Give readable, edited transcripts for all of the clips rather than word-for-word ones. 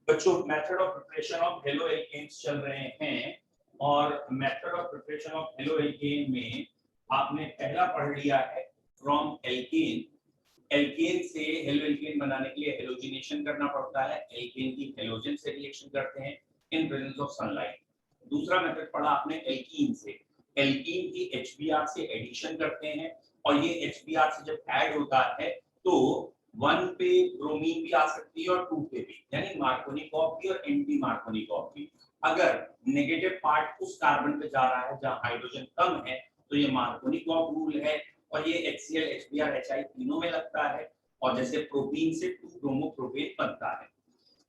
बच्चों method of preparation of halo alkanes चल रहे हैं और method of preparation of halo alkane में आपने पहला पढ़ लिया है फ्रॉम एल्केन। एल्केन से हेलो एल्केन बनाने के लिए हेलोजिनेशन करना पड़ता है। एल्केन की हेलोजन से रिएक्शन करते हैं इन प्रेजेंस ऑफ सनलाइट। दूसरा मेथड पढ़ा आपने एल्कीन से। एल्कीन की HBr से एडिशन करते हैं और ये HBr से जब ऐड होता है तो 1 पे ब्रोमीन भी आ सकती है और 2 पे भी, यानी मार्कोनिकॉफ भी और एंटी मार्कोनिकॉफ भी। अगर नेगेटिव पार्ट उस कार्बन पे जा रहा है जहां हाइड्रोजन कम है तो ये मार्कोनिकॉफ रूल है और ये HCl HBr HI तीनों में लगता है और जैसे प्रोपीन से 2 ब्रोमोप्रोपेन बनता है।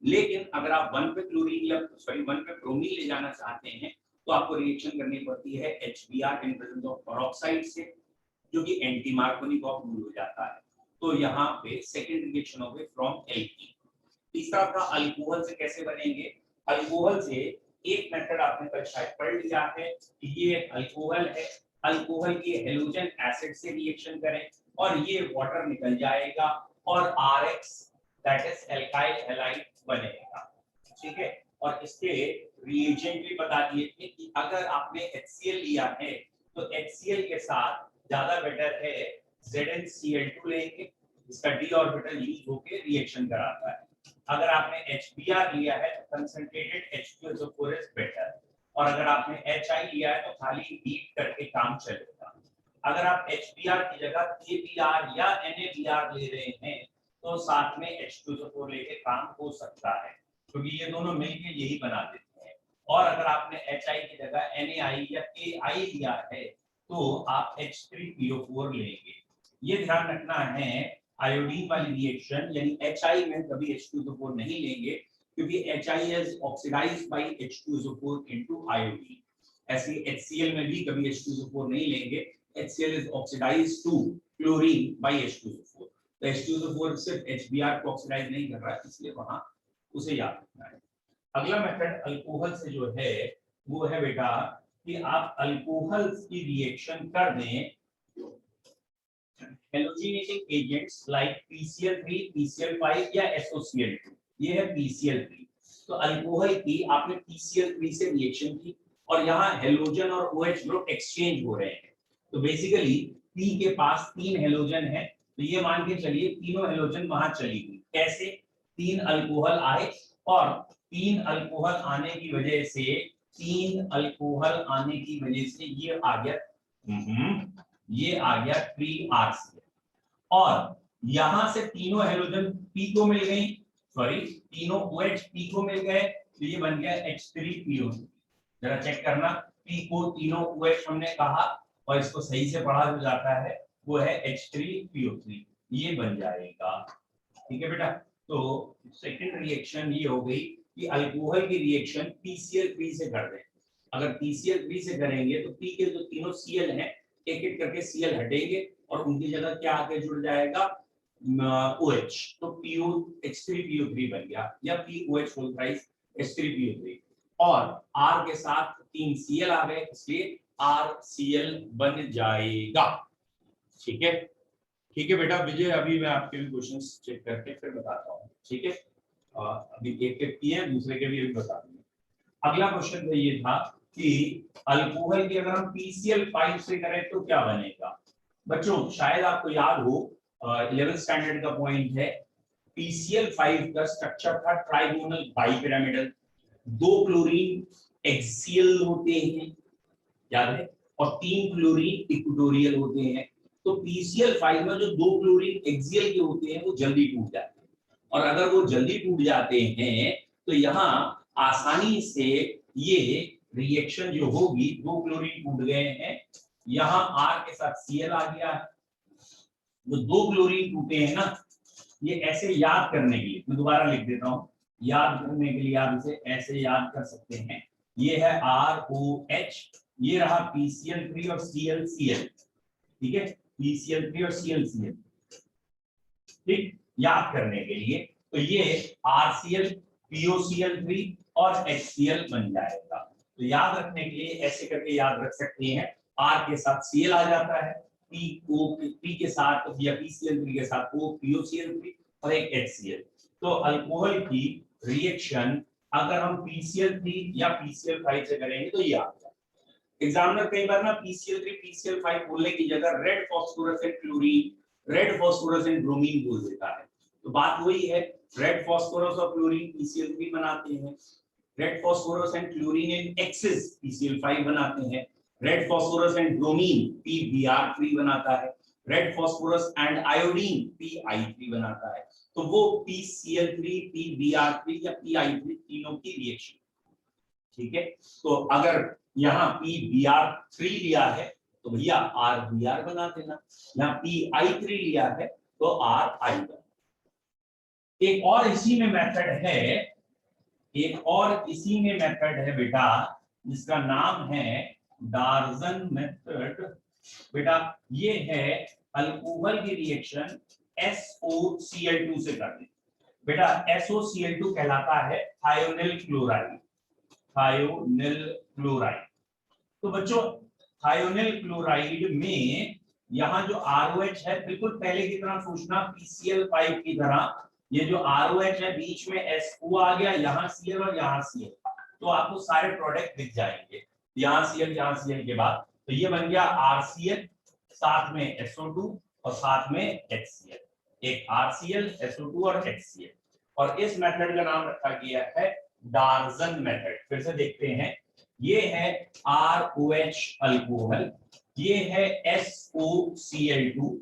लेकिन अगर आप 1 पे क्लोरीन या 1 पे ब्रोमीन ले जाना चाहते हैं तो आपको रिएक्शन करनी पड़ती है HBr in presence of peroxide से, जो कि एंटी मार्कोनिकॉफ रूल हो जाता है। तो यहाँ पे सेकंड रिएक्शन हो गई फ्रॉम एल्कीन। तीसरा था अल्कोहल से कैसे बनेंगे। अल्कोहल से एक मेथड आपने कल शायद पढ़ लिया है कि ये अल्कोहल है, अल्कोहल की हेलोजन एसिड से रिएक्शन करें और ये वाटर निकल जाएगा और RX that is alkyl halide बनेगा। ठीक है, और इसके रिएजेंट भी बता दिए थे कि अगर आपने HCl लिया है तो HCl के साथ ज्यादा बेटर है ZnCl2 लेंगे, इसका d ऑर्बिटल लीव होकर रिएक्शन कराता है। अगर आपने HBr लिया है तो कंसंट्रेटेड H2SO4 इज बेटर, और अगर आपने HI लिया है तो खाली हीट करके काम चलेगा। अगर आप HBr की जगह KBr या NaBr ले रहे हैं तो साथ में H2SO4 लेके काम हो सकता है, क्योंकि ये दोनों मिलकर यही बना देते हैं। और अगर आपने HI की जगह NaI या KI लिया है तो आप H3PO4 लेंगे। ये ध्यान रखना है आयोडीन वाली रिएक्शन यानी HI में कभी H2SO4 नहीं लेंगे, क्योंकि HI is oxidized by H2SO4 into iodine। ऐसे HCl में भी कभी H2SO4 नहीं लेंगे, HCl is oxidized to chlorine by H2SO4। तो H2SO4 सिर्फ HBr को ऑक्सीडाइज नहीं कर रहा है, इसलिए वहां उसे याद रखना है। अगला मेथड अल्कोहल से जो है वो है बेटा कि आप अल्कोहल की रिएक्शन कर दें हेलोजिनेटिंग एजेंट्स लाइक PCl3, PCl5 या SOCl2। ये है PCl3। तो अल्कोहल की आपने PCl3 से रिएक्शन की और यहाँ हेलोजन और OH ग्रुप एक्सचेंज हो रहे हैं। तो बेसिकली P के पास 3 हेलोजन है, तो ये मान के चलिए तीनों हेलोजन वहां चली गई। कैसे? 3 अल्कोहल आए और 3 अल्कोहल आने की वजह से ये आ गया 3RCl और यहां से तीनों हेलोजन P को मिल गई, तीनों OH P को मिल गए, तो ये बन गया H3PO3। जरा चेक करना, P को तीनों OH हमने कहा और इसको सही से पढ़ा जो जाता है वो है H3PO3, ये बन जाएगा। ठीक है बेटा, तो सेकंड रिएक्शन ये हो गई कि अल्कोहल की रिएक्शन PCl3 से कर दें। अगर PCl3 से करेंगे तो P के जो तीनों Cl हैं एक एक करके Cl हटेंगे और उनकी जगह क्या आके जुड़ जाएगा OH, तो PO H3PO3 बन गया या POH होल थ्राइस H3PO3 और R के साथ 3 Cl आ गए, इसलिए RCl बन जाएगा। ठीक है, ठीक है बेटा विजय, अभी मैं आपके भी क्वेश्चंस चेक करके फिर बताता हूँ। ठीक है, अभी एक एक किए हैं, दूसरे के भी अभी बता दूंगा। अगला क्वेश्चन ये था कि अल्कोहल की अगर हम PCl5 से करें तो क्या बनेगा। बच्चों शायद आपको याद हो 11th स्टैंडर्ड का पॉइंट है, PCl5 का स्ट्रक्चर था ट्राइगोनल बाइपिरामिडल, 2 क्लोरीन एक्सियल होते हैं याद है और 3 क्लोरीन इक्वेटोरियल होते हैं। तो PCl5 में जो 2 क्लोरीन एक्सियल के होते हैं वो जल्दी टूट जाते हैं, और अगर वो जल्दी टूट जाते हैं तो यहाँ आसानी से ये रिएक्शन जो होगी, 2 क्लोरीन टूट गए हैं, यहाँ R के साथ Cl आ गया, जो 2 क्लोरीन टूटे हैं ना, ये ऐसे याद करने के लिए मैं दोबारा लिख देता हूँ, याद करने के लिए आप इसे ऐसे याद कर सकते हैं। ये है ROH, ये रहा PCl3 और ClCl। ठीक है, PCl3 और ClCl, ठीक, याद करने के लिए तो ये RCl POCl3 और HCl बन जाएगा। तो याद रखने के लिए ऐसे करके याद रख सकते हैं, R के साथ Cl आ जाता है, P के साथ या PCl3 के साथ POCl3 और एक HCl। तो अल्कोहल की रिएक्शन अगर हम PCl3 या PCl5 से करेंगे तो ये आ गया। एग्जामिनर कई बार ना PCl3 PCl5 बोलने की जगह red phosphorus and chlorine, red phosphorus and bromine बोल देता है। तो बात वही है, रेड फास्फोरस और क्लोरीन PCl3 बनाते हैं, red phosphorus and chlorine in excess PCl5 बनाते हैं, red phosphorus and bromine PBr3 बनाता है, red phosphorus and iodine PI3 बनाता है। तो वो PCl3 PBr3 या PI3 तीनों की रिएक्शन, ठीक है। तो अगर यहाँ PBr3 लिया है तो भैया RBr बना देना, यहाँ PI3 लिया है तो RI बना। एक और इसी में मेथड है, एक और इसी में मेथड है बेटा, जिसका नाम है डार्जन मेथड। बेटा ये है अल्कोहल की रिएक्शन SOCl2 से करनी। बेटा SOCl2 कहलाता है थायोनिल क्लोराइड, थायोनिल क्लोराइड। तो बच्चों थायोनिल क्लोराइड में यहाँ जो ROH है बिल्कुल पहले की तरह सोचना, PCl5 की तरह। ये जो ROH है बीच में SO आ गया, यहाँ Cl और यहाँ Cl, तो आपको सारे प्रोडक्ट दिख जाएंगे, यहाँ Cl यहाँ Cl के बाद, तो ये बन गया RCl, साथ में SO2 और साथ में HCl, एक RCl SO2 और HCl। और इस मेथड का नाम रखा गया है डार्जन मेथड। फिर से देखते हैं, ये है ROH अल्कोहल, ये है SOCl2।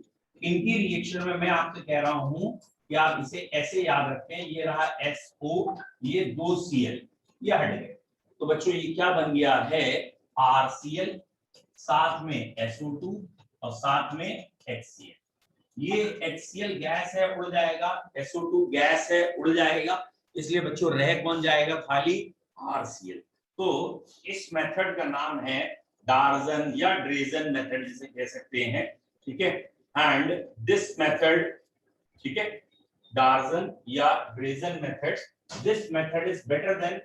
इनकी रिएक्शन में मैं आपसे कह रहा हूं कि आप इसे ऐसे याद रखें, ये रहा SO, ये 2 Cl, ये हट गए। तो बच्चों ये क्या बन गया है, RCl, साथ में SO2 और साथ में HCl। ये HCl गैस है, उड़ जाएगा, SO2 गैस है, उड़ जाएगा, इसलिए बच्चों रह कौन जाएगा, खाली RCl। तो इस मेथड का नाम है डार्जन या ड्रेजन मेथड जिसे कह सकते हैं, ठीक है। एंड दिस मेथड, ठीक है, डार्जन या Darzens method, this method is better than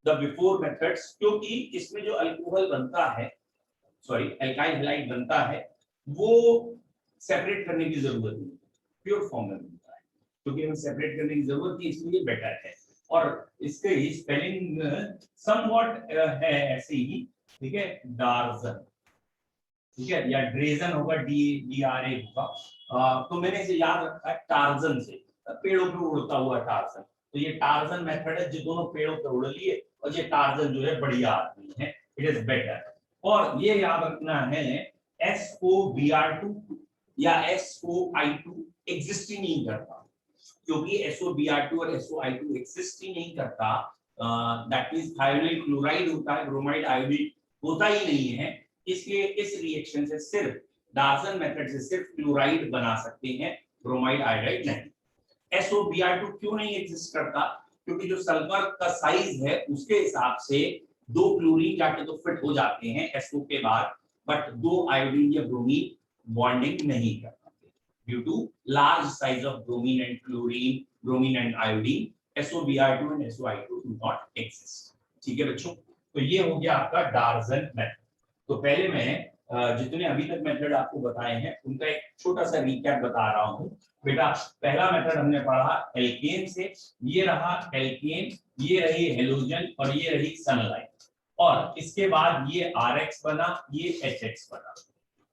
the before methods, क्योंकि इसमें जो अल्कोहल बनता है, सॉरी एल्काइल हैलाइड बनता है, वो सेपरेट करने की जरूरत नहीं, प्योर फॉर्म में बनता है, क्योंकि हमें सेपरेट करने की जरूरत नहीं, इसलिए बेटर है। और इसके स्पेलिंग समवॉट है ऐसे ही, ठीक है, डार्जन, ठीक है, या ड्रेजन होगा, DRA होगा। तो मैंने इसे याद रखा है टार्जन से, पेड़ों पे उड़ता हुआ टार्जन। तो ये टार्जन मेथड है, जो दोनों पेड़ों पे उड़ लिए, और ये टार्जन जो है बढ़िया आदमी है, इट इज बेटर। और ये याद रखना है SOBr2 या SOI2 एग्जिस्ट ही नहीं करता, क्योंकि SOBr2 और SOI2 एग्जिस्ट ही नहीं करता, दैट मींस थायोनिल क्लोराइड होता है, ब्रोमाइड आयोडीन होता ही नहीं है। इसलिए इस रिएक्शन से सिर्फ डार्जन मेथड से सिर्फ क्लोराइड बना सकते हैं, ब्रोमाइड आयोडाइड नहीं। SOBr2 क्यों नहीं एग्जिस्ट करता, क्योंकि जो सल्फर का साइज है उसके हिसाब से 2 क्लोरीन जाके तो फिट हो जाते हैं SO के बाद, बट 2 आयोडीन या ब्रोमीन बॉन्डिंग नहीं कर पाते due to large size of bromine and chlorine, bromine and iodine, SOBr2 and SOI2 do not exist। ठीक है बच्चों, तो ये हो गया आपका डार्जन मेथड। तो पहले मैं जितने अभी तक मेथड आपको बताए हैं उनका एक छोटा सा रिकैप बता रहा हूं। बेटा पहला मेथड हमने पढ़ा एल्केन से, ये रहा एल्केन, ये रही हेलोजन और ये रही सनलाइट, और इसके बाद ये RX बना, ये HX बना।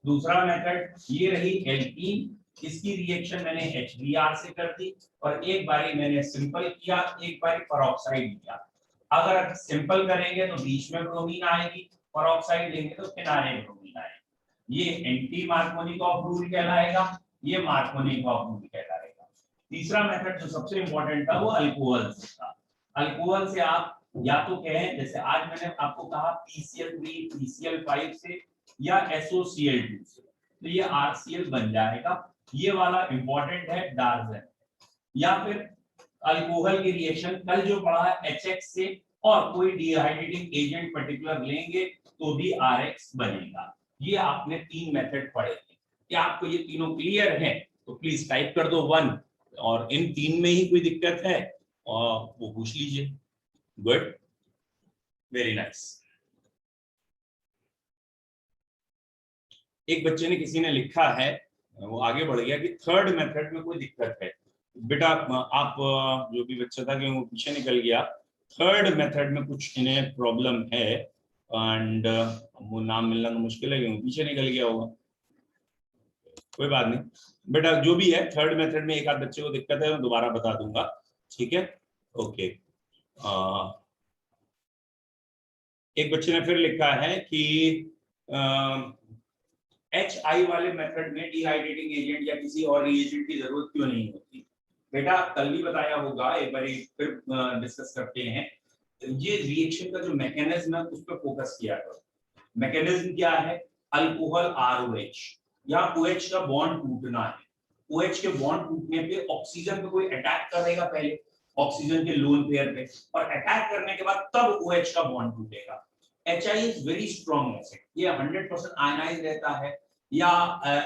दूसरा मेथड ये रही एल्कीन, इसकी रिएक्शन मैंने HBr से कर दी, और एक बारी मैंने सिंपल किया, एक बारी पेरोक्साइड किया। अगर सिंपल करेंगे तो बीच में ब्रोमीन आएगी, पेरोक्साइड लेंगे तो किनारे में ब्रोमीन आएगी। ये एंटी मार्कोनिकॉफ रूल कहलाएगा, ये मार्कोनिकॉफ रूल कहलाएगा। तीसरा मेथड जो सबसे इंपॉर्टेंट था वो अल्कोहल से था। अल्कोहल से आप या तो कहें, जैसे आज मैंने आपको कहा PCl3 PCl5 से या SOCl2 से, तो ये RCl बन जाएगा, ये वाला इंपॉर्टेंट है डार्जन। या फिर अल्कोहल की रिएक्शन कल जो पढ़ा है HX से, और कोई डिहाइड्रेटिंग एजेंट पर्टिकुलर लेंगे तो भी RX बनेगा। ये आपने 3 मेथड पढ़े थे। क्या आपको ये तीनों क्लियर है? तो प्लीज टाइप कर दो 1, और इन 3 में ही कोई दिक्कत है और वो पूछ लीजिए। Good, very nice. एक बच्चे ने, किसी ने लिखा है, वो आगे बढ़ गया कि थर्ड मेथड में कोई दिक्कत है। बेटा आप जो भी बच्चा था कि वो पीछे निकल गया, थर्ड मेथड में कुछ इन्हें प्रॉब्लम है एंड वो नाम मिलना तो मुश्किल है क्योंकि पीछे निकल गया होगा, कोई बात नहीं बेटा, जो भी है थर्ड मेथड में एक आध बच्चे को दिक्कत है, मैं दोबारा बता दूंगा, ठीक है। ओके, एक बच्चे ने फिर लिखा है कि HI वाले मेथड में डिहाइड्रेटिंग एजेंट या किसी और रिएजेंट की जरूरत क्यों नहीं होती। बेटा कल भी बताया होगा, एक बार फिर डिस्कस करते हैं। ये रिएक्शन का जो मैकेनिज्म है उस पर फोकस किया करो। मैकेनिज्म क्या है, अल्कोहल ROH या OH का बॉन्ड टूटना है। OH के बॉन्ड टूटने पे ऑक्सीजन पे कोई अटैक करेगा पहले, ऑक्सीजन के लोन पेयर पे, और अटैक करने के बाद तब OH का बॉन्ड टूटेगा। HI is very strong acid, ये 100% आयनाइज रहता है, या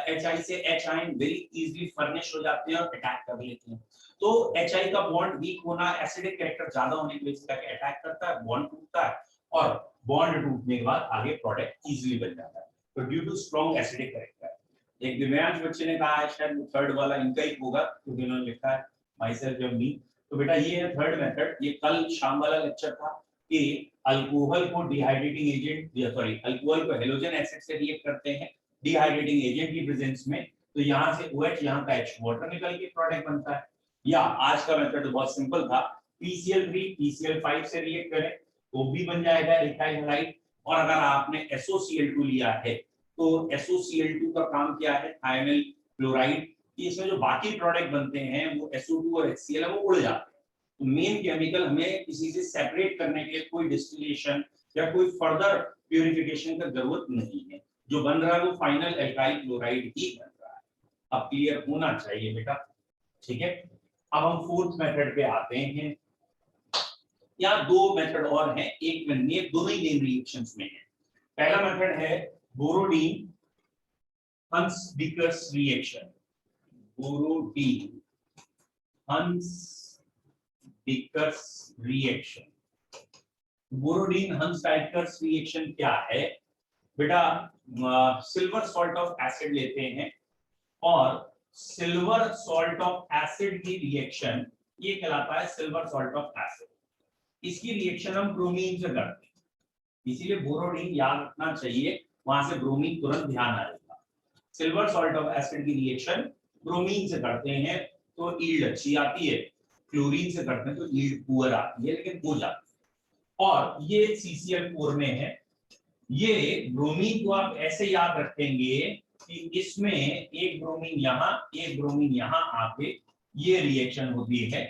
HI से H ion very easily furnish हो जाते हैं और अटैक कर लेते हैं। तो HI का बॉन्ड वीक होना, एसिडिक कैरेक्टर ज्यादा होने की वजह से अटैक करता है, बॉन्ड टूटता है, और बॉन्ड टूटने के बाद आगे प्रोडक्ट इजीली बन जाता है। तो due to strong acidic character. एक दिव्यांश बच्चे ने कहा है शायद थर्ड वाला इनका ही होगा, तो इन्होंने लिखा है माई सेल्फ एंड मी। तो बेटा ये है थर्ड मेथड। ये कल शाम वाला लेक्चर था कि अल्कोहल को डिहाइड्रेटिंग एजेंट, सॉरी अल्कोहल को हेलोजन एसिड से रिएक्ट करते हैं डिहाइड्रेटिंग एजेंट की प्रेजेंस में, तो यहाँ से OH, यहाँ का H वाटर निकल के प्रोडक्ट बनता है। या आज का मेथड बहुत सिंपल था, PCl3 PCl5 से रिएक्ट करें तो भी बन जाएगा इथाइल हैलाइड। और अगर आपने SOCl2 लिया है तो SOCl2 का काम क्या है, थायोनाइल क्लोराइड, इसमें जो बाकी प्रोडक्ट बनते हैं वो SO2 और HCl वो उड़ जाते हैं। तो मेन केमिकल हमें किसी से सेपरेट करने के लिए कोई डिस्टिलेशन या कोई फर्दर प्यूरिफिकेशन का जरूरत नहीं है, जो बन रहा है वो फाइनल एल्काइल क्लोराइड ही बन रहा है। अब क्लियर होना चाहिए बेटा, ठीक है। अब हम फोर्थ मेथड पे आते हैं। या दो मेथड और हैं, एक में नेम, दोनों ही नेम रिएक्शंस में है। पहला मेथड है बोरोडीन हंस डिकर्स रिएक्शन। बोरोडीन हंस डिकर्स रिएक्शन। बोरोडीन हंस डिकर्स रिएक्शन क्या है बेटा, सिल्वर सॉल्ट ऑफ एसिड लेते हैं और सिल्वर सॉल्ट ऑफ एसिड की रिएक्शन, ये कहलाता है सिल्वर सॉल्ट ऑफ एसिड। इसकी रिएक्शन हम ब्रोमीन से करते हैं, इसीलिए बोरोडीन याद रखना चाहिए, वहां से ब्रोमीन तुरंत ध्यान आएगा। सिल्वर सॉल्ट ऑफ एसिड की रिएक्शन ब्रोमीन से करते हैं तो यील्ड अच्छी आती है, क्लोरीन से करते हैं तो यील्ड पुअर आती है, लेकिन हो जाती है। और ये CCl4 में है। ये ब्रोमीन को आप ऐसे याद रखेंगे कि इसमें एक ब्रोमीन यहाँ, एक ब्रोमीन यहाँ आके ये रिएक्शन होती है,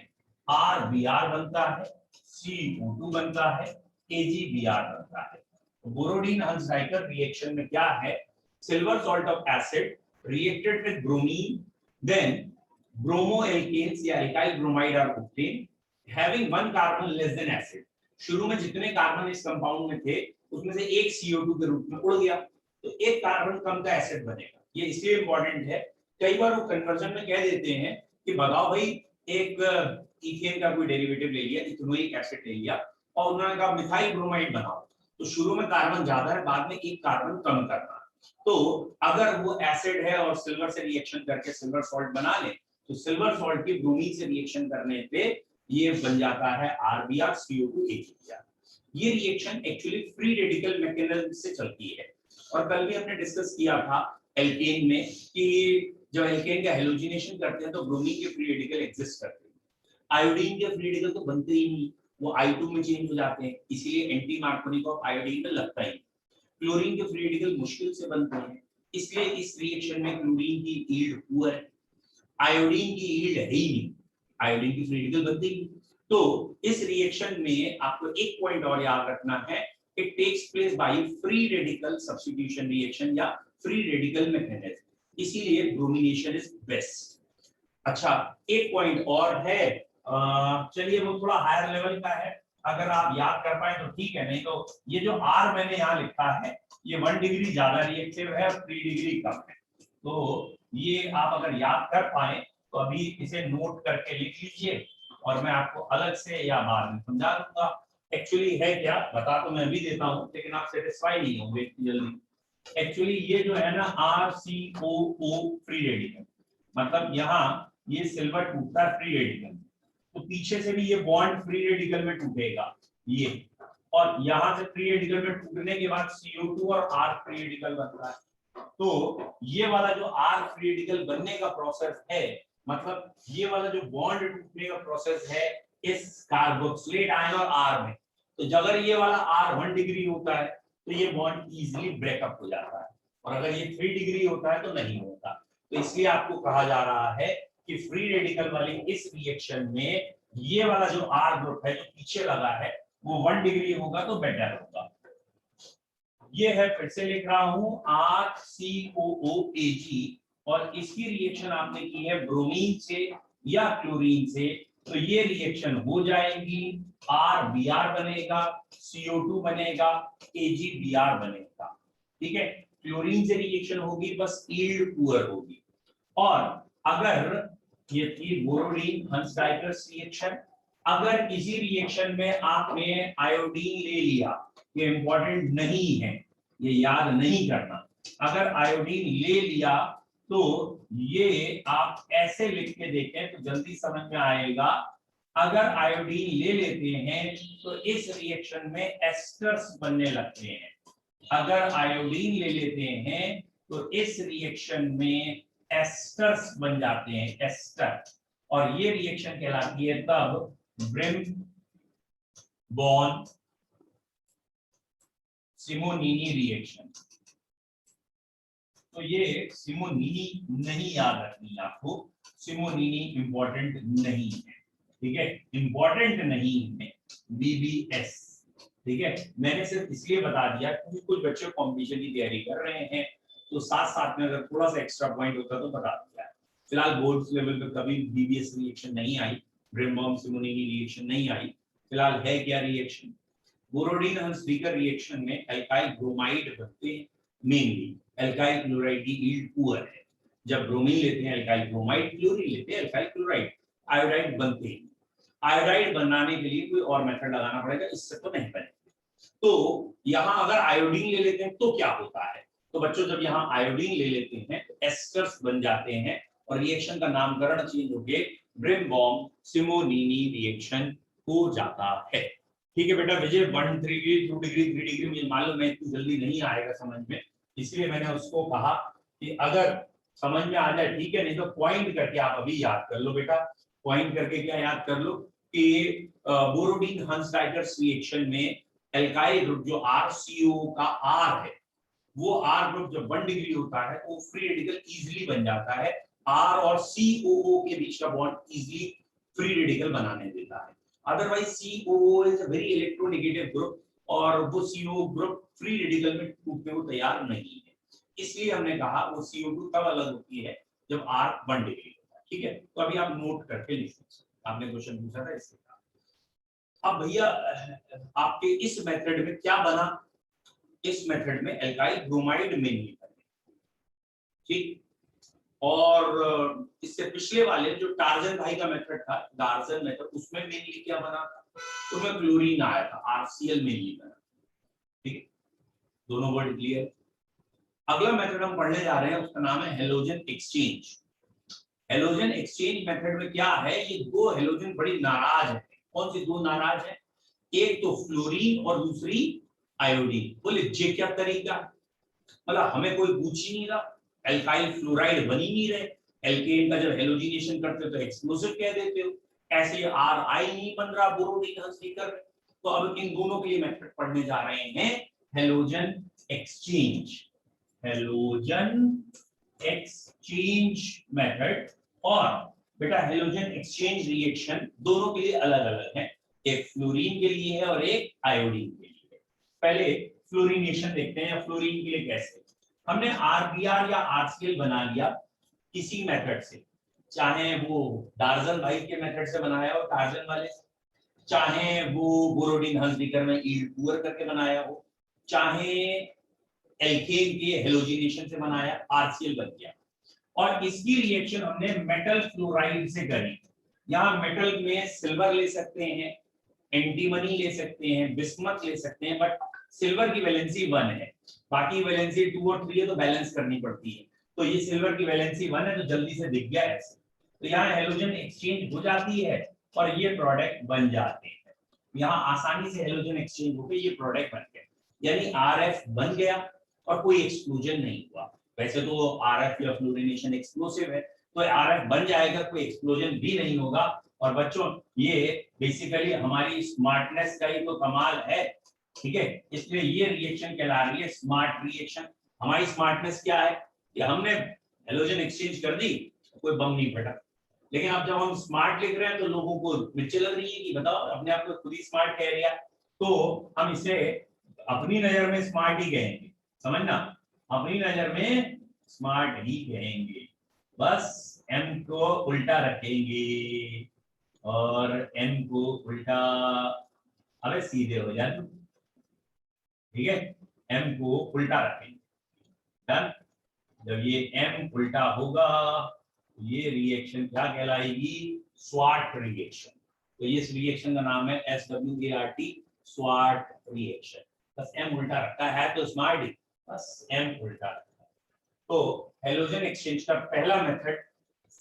RBr बनता है, CO2 बनता है, AgBr बनता है। बोरोडीन हंस डाइकर रिएक्शन में क्या है, silver salt of acid reacted with bromine, then bromoalkanes या alkyl bromide are obtain having one carbon less than acid. शुरू में जितने कार्बन इस कंपाउंड में थे उसमें से एक CO2 के रूप में उड़ गया, तो एक कार्बन कम का एसिड बनेगा। ये इसलिए इंपॉर्टेंट है, कई बार वो कन्वर्जन में कह देते हैं कि बताओ भाई एक इथेन का कोई डेरिवेटिव ले लिया, इथेनोइक एसिड ले लिया और उन्होंने कहा मिथाइल ब्रोमाइड बनाओ, तो शुरू में कार्बन ज्यादा है, बाद में एक कार्बन कम करना। तो अगर वो एसिड है और सिल्वर से रिएक्शन करके सिल्वर सॉल्ट बना ले, तो सिल्वर सॉल्ट की ब्रोमीन से रिएक्शन करने पे ये बन जाता है RBr CO2 AgBr। ये reaction actually free radical mechanism से चलती है, और कल भी हमने डिस्कस किया था एल्केन में कि जब एल्केन का हेलोजिनेशन करते हैं तो ब्रोमीन के फ्री रेडिकल एग्जिस्ट करते हैं, आयोडीन के फ्री रेडिकल तो बनते ही नहीं, वो I2 में चेंज हो जाते हैं, इसलिए एंटी मार्कोनिक ऑफ आयोडीन में लगता ही। क्लोरीन के फ्री रेडिकल मुश्किल से बनते हैं, इसलिए इस रिएक्शन में क्लोरीन की यील्ड पुअर है, आयोडीन की यील्ड है ही नहीं, आयोडीन की फ्री रेडिकल बनती ही। तो इस रिएक्शन में आपको एक पॉइंट और याद रखना है, it takes place by free radical substitution reaction या फ्री रेडिकल मैकेनिज्म, इसीलिए ब्रोमिनेशन इज बेस्ट। अच्छा एक पॉइंट और है, चलिए वो थोड़ा हायर लेवल का है, अगर आप याद कर पाए तो ठीक है, नहीं तो ये जो R मैंने यहाँ लिखा है ये 1 डिग्री ज्यादा रिएक्टिव है और 3 डिग्री कम है, तो ये आप अगर याद कर पाए तो अभी इसे नोट करके लिख लीजिए और मैं आपको अलग से या बाद में समझा दूंगा। एक्चुअली है क्या, बता तो मैं भी देता हूँ लेकिन आप सेटिस्फाई नहीं होंगे जल्दी। एक्चुअली ये जो है ना RCOO फ्री रेडिकल, मतलब यहाँ ये सिल्वर टूटता है फ्री रेडिकल, तो पीछे से भी ये बॉन्ड फ्री रेडिकल में टूटेगा ये, और यहां से फ्री रेडिकल में टूटने के बाद CO2 और R फ्री रेडिकल बनता है। तो ये वाला जो R फ्री रेडिकल बनने का प्रोसेस है, मतलब ये वाला जो बॉन्ड टूटने का प्रोसेस है इस कार्बोक्सिलेट आयन और R में, तो अगर ये वाला R 1 डिग्री होता है तो ये बॉन्ड इजीली ब्रेकअप हो जाता है, और अगर ये 3 डिग्री होता है तो नहीं होता। तो इसलिए आपको कहा जा रहा है कि फ्री रेडिकल वाले इस रिएक्शन में ये वाला जो R ग्रुप है जो पीछे लगा है वो 1 डिग्री होगा तो बेटर होगा। ये है, फिर से लिख रहा हूं, RCOOAg, और इसकी रिएक्शन आपने की है ब्रोमीन से या क्लोरीन से, तो ये रिएक्शन हो जाएगी, RBr बनेगा, CO2 बनेगा, AgBr बनेगा। ठीक है, क्लोरीन से रिएक्शन होगी, बस यील्ड पुअर होगी। और अगर ये थी बोरोडीन हंस डाइकर्स रिएक्शन, अगर इसी रिएक्शन में आपने आयोडीन ले लिया, ये इंपॉर्टेंट नहीं है, ये याद नहीं करना, अगर आयोडीन ले लिया तो ये आप ऐसे लिख के देखें तो जल्दी समझ में आएगा। अगर आयोडीन ले लेते हैं तो इस रिएक्शन में एस्टर्स बनने लगते हैं, अगर आयोडीन ले लेते हैं तो इस रिएक्शन में एस्टर्स बन जाते हैं, एस्टर, और ये रिएक्शन कहलाती है तब ब्रिम बॉन सिमोनीनी रिएक्शन। तो ये सिमोनीनी नहीं याद रखनी आपको, सिमोनीनी इंपॉर्टेंट नहीं है, ठीक है, इंपॉर्टेंट नहीं है, BBS। ठीक है, मैंने सिर्फ इसलिए बता दिया क्योंकि कुछ बच्चे कंपटीशन की तैयारी कर रहे हैं, तो साथ साथ में अगर थोड़ा सा एक्स्ट्रा पॉइंट होता तो बता दिया। फिलहाल बोर्ड लेवल पे कभी BBS रिएक्शन नहीं आई, ब्रिम बॉन सिमोनीनी रिएक्शन नहीं आई। फिलहाल है क्या रिएक्शन, बोरोडीन हंस-डीकर रिएक्शन में एल्काइल ब्रोमाइड बनते हैं, मेनली एल्काइल क्लोराइड की यील्ड पुअर है। जब ब्रोमीन लेते हैं एल्काइल ब्रोमाइड, क्लोरीन लेते हैं एल्काइल क्लोराइड, आयोडाइड बनते हैं। आयोडाइड बनाने के लिए कोई और मेथड लगाना पड़ेगा, इससे तो नहीं बनेगा। तो यहाँ अगर आयोडीन ले लेते हैं तो क्या होता है, तो बच्चों जब यहाँ आयोडीन ले लेते हैं तो एस्टर्स बन जाते हैं और रिएक्शन का नामकरण चेंज होके ब्रिम बॉम सिमोनीनी रिएक्शन हो जाता है। ठीक है बेटा, विजय 1 डिग्री 2 डिग्री 3 डिग्री मुझे मालूम है इतनी जल्दी नहीं आएगा समझ में, इसलिए मैंने उसको कहा कि अगर समझ में आ जाए ठीक है, नहीं तो पॉइंट करके आप अभी याद कर लो बेटा। पॉइंट करके क्या याद कर लो कि बोरोडीन हंस डाइकर्स रिएक्शन में एल्काइल ग्रुप जो RCO का R है, वो R ग्रुप जब 1 डिग्री होता है वो फ्री रेडिकल इजीली बन जाता है, R और COO के बीच का बॉन्ड इजीली फ्री रेडिकल बनाने देता है। Otherwise COO is a very electronegative group और वो CO ग्रुप फ्री रेडिकल में टूटने को तैयार नहीं है, इसलिए हमने कहा वो CO2 तब अलग होती है जब R 1 डिग्री होता है। ठीक है, तो अभी आप नोट करके लिख सकते, आपने क्वेश्चन पूछा था इससे। अब भैया आपके इस मेथड में क्या बना, इस मेथड में एल्काइल ब्रोमाइड मेनली बने, ठीक, और इससे पिछले वाले जो टार्जन भाई का मेथड था, टार्जन मेथड, उसमें मेनली क्या बना था, उसमें क्लोरीन आया था, RCl मेनली बना। ठीक है, दोनों वर्ड क्लियर। अगला मेथड हम पढ़ने जा रहे हैं उसका नाम है halogen exchange. Halogen exchange method में क्या है, ये दो हेलोजन बड़ी नाराज है। कौन सी दो नाराज है, एक तो फ्लोरीन और दूसरी आयोडीन। बोले जे क्या तरीका, मतलब हमें कोई पूछ ही नहीं रहा, एल्काइल फ्लोराइड बन ही नहीं रहे, एल्केन का जब हेलोजिनेशन करते हो तो एक्सप्लोसिव कह देते हो, ऐसे RI नहीं बन रहा बोरोडीन हंस-डीकर। तो अब इन दोनों के लिए मेथड पढ़ने जा रहे हैं halogen exchange, halogen exchange method. और बेटा हेलोजन एक्सचेंज रिएक्शन दोनों के लिए अलग अलग है, एक फ्लोरीन के लिए है और एक आयोडीन के लिए है। पहले फ्लोरीनेशन देखते हैं, या फ्लोरीन के लिए कैसे। हमने RBr या RCl बना लिया किसी मेथड से, चाहे वो डार्जन भाई के मेथड से बनाया हो टार्जन वाले, चाहे वो बोरोडीन हंस-डीकर में यील्ड पुअर करके बनाया हो, चाहे एल्केन के हेलोजिनेशन से बनाया, RCl बन गया। और इसकी रिएक्शन हमने मेटल फ्लोराइड से करी। यहाँ मेटल में सिल्वर ले सकते हैं, एंटीमनी ले सकते हैं, बिस्मथ ले सकते हैं, बट सिल्वर की वैलेंसी 1 है, बाकी वैलेंसी 2 और 3 है, तो बैलेंस करनी पड़ती है। तो ये सिल्वर की वैलेंसी 1 है तो जल्दी से दिख गया ऐसे, तो यहाँ हेलोजन एक्सचेंज हो जाती है और ये प्रोडक्ट बन जाते हैं। यहाँ आसानी से हेलोजन एक्सचेंज होकर ये प्रोडक्ट बन गया, यानी आरएफ बन गया और कोई एक्सप्लोजन नहीं हुआ। वैसे तो आरएफ या फ्लोरिनेशन एक्सप्लोसिव है, तो आरएफ बन जाएगा, कोई एक्सप्लोजन भी नहीं होगा। और बच्चों ये बेसिकली हमारी स्मार्टनेस का ही तो कमाल है, ठीक है। इसलिए ये रिएक्शन कहला रही है स्मार्ट रिएक्शन। हमारी स्मार्टनेस क्या है कि हमने हेलोजन एक्सचेंज कर दी, कोई बम नहीं फटा। लेकिन अब जब हम स्मार्ट लिख रहे हैं तो लोगों को मिर्ची लग रही है कि बताओ, अपने आप को खुद ही स्मार्ट कह दिया, तो हम इसे अपनी नजर में स्मार्ट ही कहेंगे, समझना, अपनी नजर में स्मार्ट ही कहेंगे। बस एम को उल्टा रखेंगे और एम को उल्टा, अबे सीधे हो जाए, ठीक है, एम को उल्टा रखेंगे। डन। जब ये एम उल्टा होगा तो ये रिएक्शन क्या कहलाएगी, स्वार्ट रिएक्शन। तो इस रिएक्शन का नाम है SWART, स्वार्ट रिएक्शन। बस एम उल्टा रखा है तो स्मार्ट ही, बस एम उल्टा रखा है। तो हेलोजन एक्सचेंज का पहला मेथड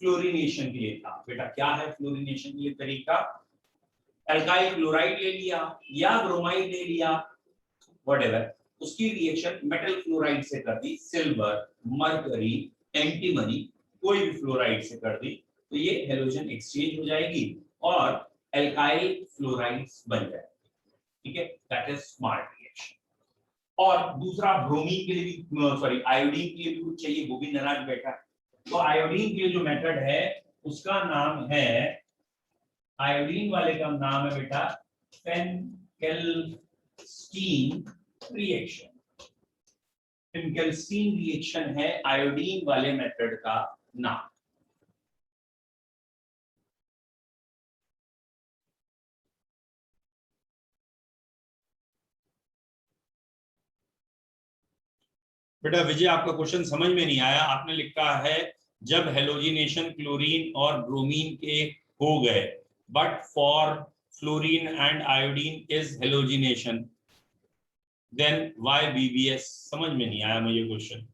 फ्लोरिनेशन के लिए था। बेटा क्या है फ्लोरिनेशन के लिए तरीका, एल्काइल क्लोराइड ले लिया या ब्रोमाइड ले लिया, व्हाटएवर, उसकी रिएक्शन मेटल फ्लोराइड से कर दी, सिल्वर, मरकरी, एंटीमनी, कोई भी फ्लोराइड से कर दी, तो ये हेलोजन एक्सचेंज हो जाएगी और एल्काइल फ्लोराइड्स बन जाएगी, ठीक है, दैट इज स्मार्ट रिएक्शन। और दूसरा ब्रोमीन के लिए भी, सॉरी आयोडीन के लिए भी कुछ चाहिए, वो भी नाराज बैठा है। तो आयोडीन के लिए जो मेथड है उसका नाम है, आयोडीन वाले का नाम है बेटा फेनकेल्स्टीन रिएक्शन। फेनकेल्स्टीन रिएक्शन है आयोडीन वाले मेथड का नाम। बेटा विजय आपका क्वेश्चन समझ में नहीं आया, आपने लिखा है जब हेलोजिनेशन क्लोरीन और ब्रोमीन के हो गए, but for fluorine and iodine is halogenation, then why BBS। समझ में नहीं आया मुझे क्वेश्चन,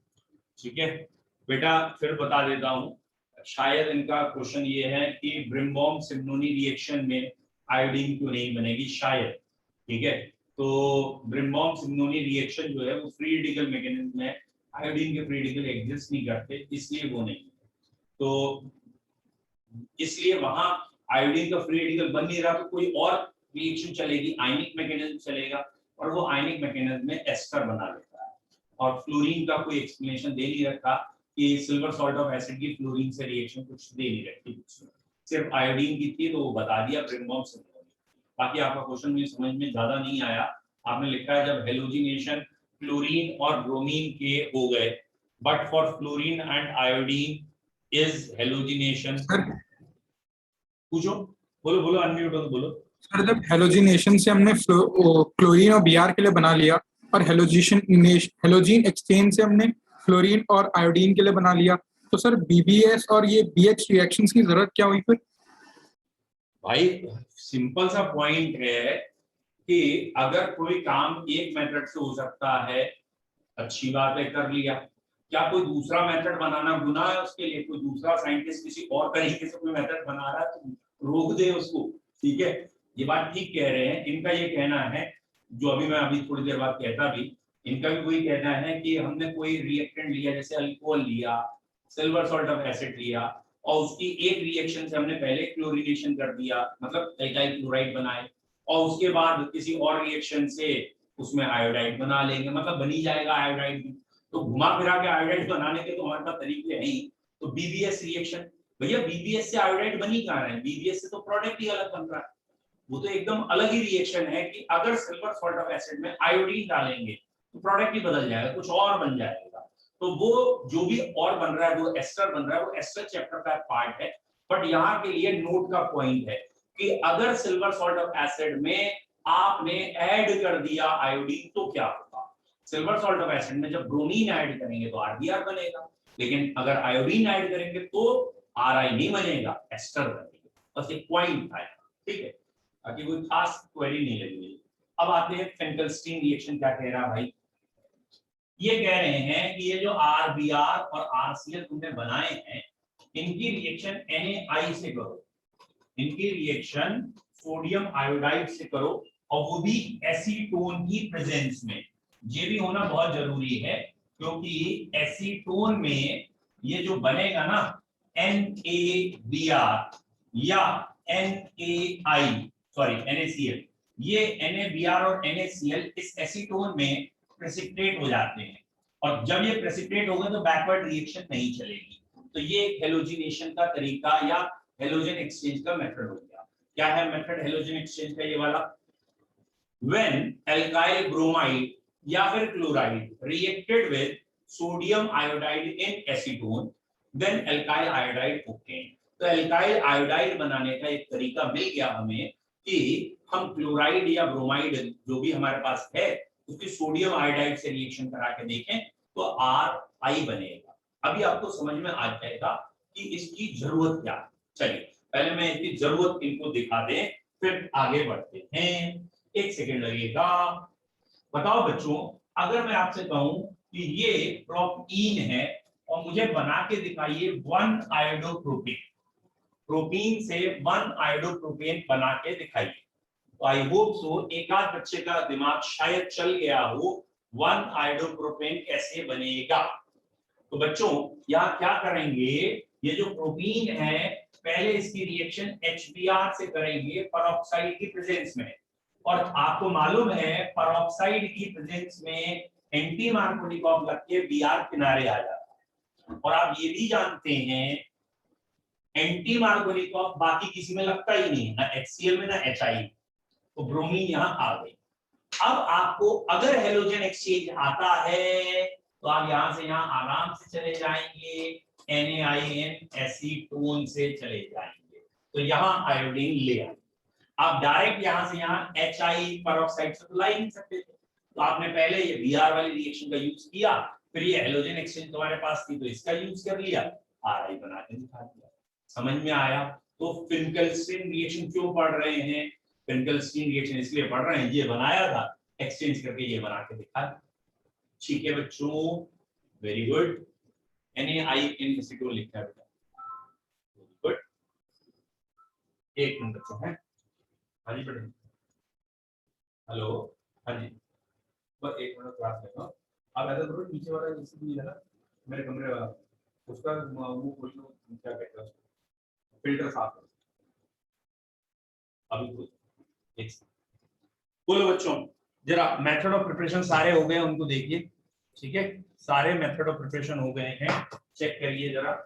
ठीक है बेटा, फिर बता देता हूं। शायद इनका क्वेश्चन ये है कि ब्रिम्बॉम सिम्नोनी रिएक्शन में आयोडीन क्यों नहीं बनेगी, शायद, ठीक है। तो ब्रिम्बॉम सिम्नोनी रिएक्शन जो है वो फ्री रेडिकल मैकेनिज्म है, आयोडीन के फ्री रेडिकल एग्जिस्ट नहीं करते, इसलिए वो नहीं। तो इसलिए वहां आयोडीन का फ्री रेडिकल बन नहीं रहा, तो कोई और रिएक्शन चलेगी, आयनिक मैकेनिज्म चलेगा, और वो आयनिक मैकेनिज्म में एस्टर बना लेता है। और फ्लोरीन का कोई एक्सप्लेनेशन दे नहीं रखा कि सिल्वर सॉल्ट ऑफ एसिड की फ्लोरीन से रिएक्शन कुछ दे नहीं रखी, सिर्फ आयोडीन की थी, तो वो बता दिया ब्रिम्बॉम सिम्नोनी। बाकी आपका क्वेश्चन मुझे समझ में ज्यादा नहीं आया। आपने लिखा है जब हेलोजिनेशन क्लोरीन और ब्रोमीन के हो गए, but for fluorine and iodine is halogenation. पूछो, बोलो बोलो, अनम्यूट हो तो बोलो। सर जब हेलोजिनेशन से हमने क्लोरीन और Br के लिए बना लिया, और हेलोजीन एक्सचेंज से हमने फ्लोरीन और आयोडीन के लिए बना लिया, तो सर BBS और ये BH रिएक्शंस की जरूरत क्या हुई फिर? भाई सिंपल सा पॉइंट है कि अगर कोई काम एक मेथड से हो सकता है, अच्छी बात है, कर लिया। क्या कोई दूसरा मेथड बनाना गुनाह है उसके लिए? कोई दूसरा साइंटिस्ट किसी और तरीके से कोई मेथड बना रहा है तो रोक दे उसको, ठीक है। ये बात ठीक कह रहे हैं, इनका ये कहना है, जो अभी मैं अभी थोड़ी देर बाद कहता भी, इनका भी वही कहना है कि हमने कोई रिएक्टेंट लिया, जैसे अल्कोहल लिया, सिल्वर सॉल्ट ऑफ एसिड लिया, और उसकी एक रिएक्शन से हमने पहले क्लोरिनेशन कर दिया, मतलब एल्काइल क्लोराइड बनाए, और उसके बाद किसी और रिएक्शन से उसमें आयोडाइड बना लेंगे, मतलब बनी जाएगा आयोडाइड भी। तो घुमा फिरा के आयोडाइड बनाने के तो हमारे पास तरीके हैं ही। तो BBS रिएक्शन, भैया BBS से आयोडाइड बनी कहाँ रहा है, BBS से तो प्रोडक्ट ही अलग बन रहा है, वो तो एकदम अलग ही रिएक्शन है कि अगर सिल्वर सॉल्ट ऑफ एसिड में आयोडीन डालेंगे तो प्रोडक्ट ही बदल जाएगा, कुछ और बन जाएगा। तो वो जो भी और बन रहा है, वो एस्टर बन रहा है, वो एस्टर चैप्टर का पार्ट है। बट यहाँ के लिए नोट का पॉइंट है कि अगर सिल्वर सॉल्ट ऑफ एसिड में आपने ऐड कर दिया आयोडीन तो क्या होगा, सिल्वर सॉल्ट ऑफ एसिड में जब ब्रोमीन ऐड करेंगे तो RBr बनेगा, लेकिन अगर आयोडीन ऐड करेंगे तो RI नहीं बनेगा, एस्टर बनेगा। बस एक पॉइंट था, ठीक है, ताकि कोई खास क्वेरी नहीं लगी। अब आते हैं फेनकेल्स्टीन रिएक्शन क्या कह रहा है भाई, ये कह रहे हैं कि ये जो RBr और RCl तुमने बनाए हैं, इनकी रिएक्शन NaI से करो, इनकी रिएक्शन सोडियम आयोडाइड से करो, और वो भी एसीटोन की प्रेजेंस में। ये भी होना बहुत जरूरी है, क्योंकि एसीटोन में ये जो बनेगा ना NaBr या NaCl, ये NaBr और NaCl इस एसीटोन में प्रेसिपिटेट हो जाते हैं, और जब ये प्रेसिपिटेट होगा तो बैकवर्ड रिएक्शन नहीं चलेगी। तो ये एक हेलोजिनेशन का तरीका या हेलोजन एक्सचेंज का मेथड हो गया। क्या है मेथड हेलोजन एक्सचेंज का? ये वाला, व्हेन एल्काइल ब्रोमाइड या फिर chloride reacted with sodium iodide in acetone, then alkyl iodide obtain. तो एल्काइल आयोडाइड बनाने का एक तरीका मिल गया हमें कि हम क्लोराइड या ब्रोमाइड जो भी हमारे पास है उसकी सोडियम आयोडाइड से रिएक्शन करा के देखें तो RI बनेगा। अभी आपको समझ में आ जाएगा कि इसकी जरूरत क्या है। चलिए पहले मैं इसकी जरूरत इनको दिखा दें, फिर आगे बढ़ते हैं। एक सेकेंड लगेगा। बताओ बच्चों, अगर मैं आपसे कहूं कि ये प्रोपीन है और मुझे बना के दिखाइए 1 आयोडोप्रोपेन, प्रोपीन से 1 आयोडोप्रोपेन बना के दिखाइए, तो आई होप सो एक आध बच्चे का दिमाग शायद चल गया हो 1 आयोडोप्रोपेन कैसे बनेगा। तो बच्चों यहाँ क्या करेंगे, ये जो प्रोपीन है पहले इसकी रिएक्शन HBr से करेंगे परऑक्साइड की प्रेजेंस में, और आपको मालूम है परऑक्साइड की प्रेजेंस में एंटी मार्कोनिकॉफ लग के Br किनारे आ जाता है। और आप ये भी जानते हैं एंटी मार्कोनिकॉफ बाकी किसी में लगता ही नहीं, ना HCl में ना HI, तो ब्रोमीन यहाँ आ गई। अब आपको अगर हेलोजन एक्सचेंज आता है तो आप यहां से यहां आराम से चले जाएंगे, NaIN एसीटोन से चले जाएंगे, तो यहां आयोडीन ले आए। आप डायरेक्ट यहां से यहां HI परऑक्साइड से तो ला ही नहीं सकते थे, तो आपने पहले ये Br वाली रिएक्शन का यूज किया, फिर ये हेलोजन एक्सचेंज तुम्हारे पास थी तो इसका यूज कर लिया, RI बना के दिखा दिया। समझ में आया? तो फिंकलस्टीन रिएक्शन क्यों पढ़ रहे हैं? फिंकलस्टीन रिएक्शन इसलिए पढ़ रहे हैं, ये बनाया था, एक्सचेंज करके ये बना के दिखा। ठीक है बच्चों, वेरी गुड। NaIN एसीटोन लिखा है बेटा, वेरी गुड। एक मिनट बच्चों है, हाँ जी बेटा, हेलो, हाँ जी, बस एक मिनट क्लास लेता हूँ। आप ऐसा करो, नीचे वाला जैसे भी है ना मेरे कमरे वाला, उसका वो खोल लो, क्या कहते हैं उसको, फिल्टर साफ करो अभी खोल। एक बोलो बच्चों, जरा मेथड ऑफ प्रिपरेशन सारे हो गए उनको देखिए, ठीक है, सारे मेथड ऑफ प्रिपरेशन हो गए हैं, चेक करिए जरा।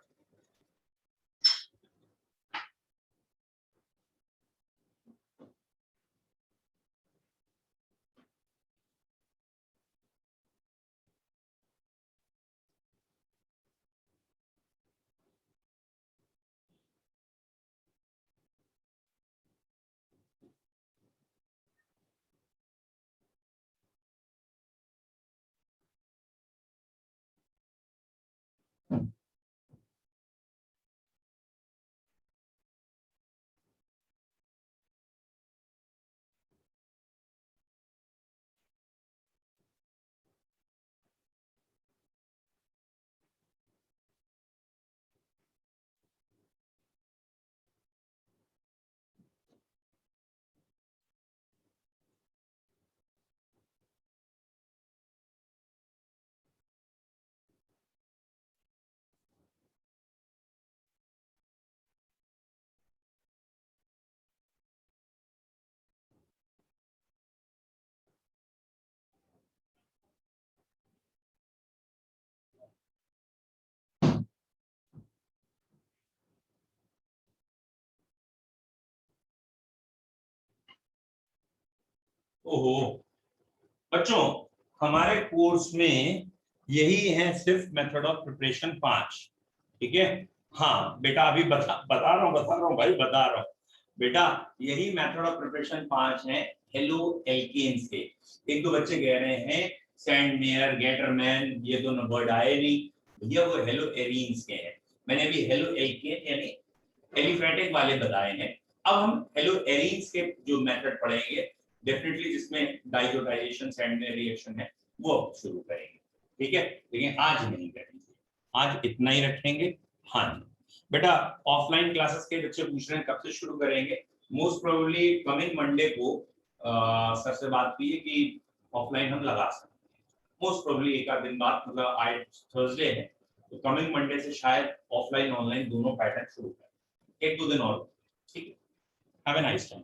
ओहो बच्चों, हमारे कोर्स में यही है सिर्फ मेथड ऑफ प्रिपरेशन 5, ठीक है। हाँ बेटा, अभी बता रहा हूँ भाई, बता रहा हूँ बेटा, यही मेथड ऑफ प्रिपरेशन 5 है हेलो एल्केन्स के। एक दो बच्चे कह रहे हैं सैंडमेयर, गेटरमैन, ये दोनों वर्ड आए नहीं भैया, वो हेलो एरीन्स के हैं। मैंने अभी हेलो एल्केन यानी एलिफेटिक वाले बताए हैं। अब हम हेलो एरीन्स के जो मेथड पढ़ेंगे डेफिनेटली, जिसमें डाइजोटाइजेशन सैंडमेयर रिएक्शन है, वो शुरू करेंगे, ठीक है, लेकिन आज नहीं करेंगे, आज इतना ही रखेंगे। हाँ जी, बेटा ऑफलाइन क्लासेस के बच्चे पूछ रहे हैं कब से शुरू करेंगे? मोस्ट प्रोबेबली कमिंग मंडे को सर से बात की है कि ऑफलाइन हम लगा सकते हैं। मोस्ट प्रोबेबली एक आध दिन बाद, मतलब आज थर्सडे है तो कमिंग मंडे से शायद ऑफलाइन ऑनलाइन दोनों पैटर्न शुरू करें, एक दो दिन और। ठीक है, have a nice time.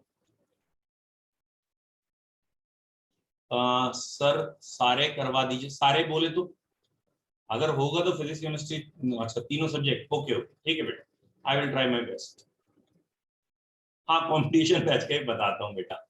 Sir सारे करवा दीजिए, सारे बोले तो अगर होगा तो फिजिक्स केमिस्ट्री, अच्छा तीनों सब्जेक्ट, ओके ओके ठीक है बेटा, I will try my best. हाँ कंपटीशन बैच के बताता हूँ बेटा।